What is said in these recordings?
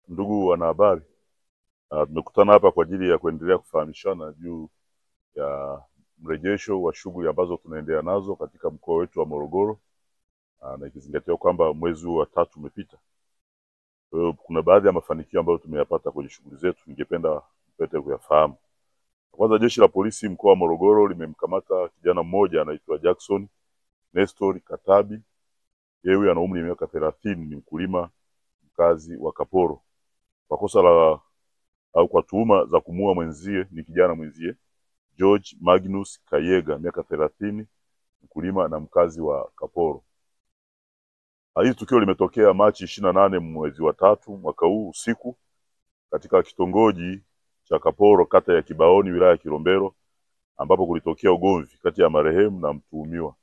Ndugu wanahabari, tumekutana hapa kwa ajili ya kuendelea kufahamishana juu ya mrejesho wa shughuli ambazo tunaendelea nazo katika mkoa wetu wa Morogoro, na ikizingatia kwamba mwezi wa 3 umepita. Kwa hiyo kuna baadhi ya mafanikio ambayo tumeyapata kwenye shughuli zetu, ningependa mpate kuyafahamu. Kwanza, jeshi la polisi mkoa wa Morogoro limemkamata kijana mmoja anaitwa Jackson Nestor Katabi. Yeye ana umri wa miaka 30, ni mkulima mkazi wa Kaporo, kwa kosa la au kwa tuhuma za kumuua mwenzie, ni kijana mwenzie George Magnus Kayega, miaka 30, mkulima na mkazi wa Kaporo. Hili tukio limetokea Machi 28 mwezi wa 3 mwaka huu usiku katika kitongoji cha Kaporo, kata ya Kibaoni, wilaya ya Kilombero, ambapo kulitokea ugomvi kati ya marehemu na mtuhumiwa.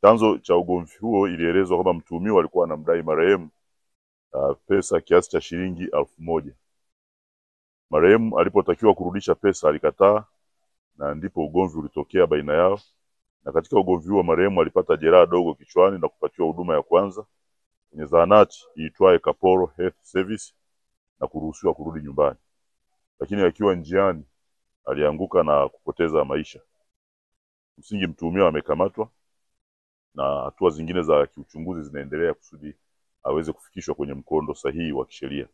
Chanzo cha ugomvi huo ilielezwa kwamba mtuhumiwa alikuwa anamdai marehemu pesa kiasi cha shilingi 1000. Marehemu alipotakiwa kurudisha pesa alikataa, na ndipo ugomvi ulitokea baina yao. Na katika ugomvi huo marehemu alipata jeraha dogo kichwani na kupatiwa huduma ya kwanza kwenye zahanati iitwaye Kaporo Health Service na kuruhusiwa kurudi nyumbani. Lakini akiwa njiani alianguka na kupoteza maisha. Msingi mtuhumiwa amekamatwa na hatua zingine za kiuchunguzi zinaendelea kusudi aweze kufikishwa kwenye mkondo sahihi wa kisheria.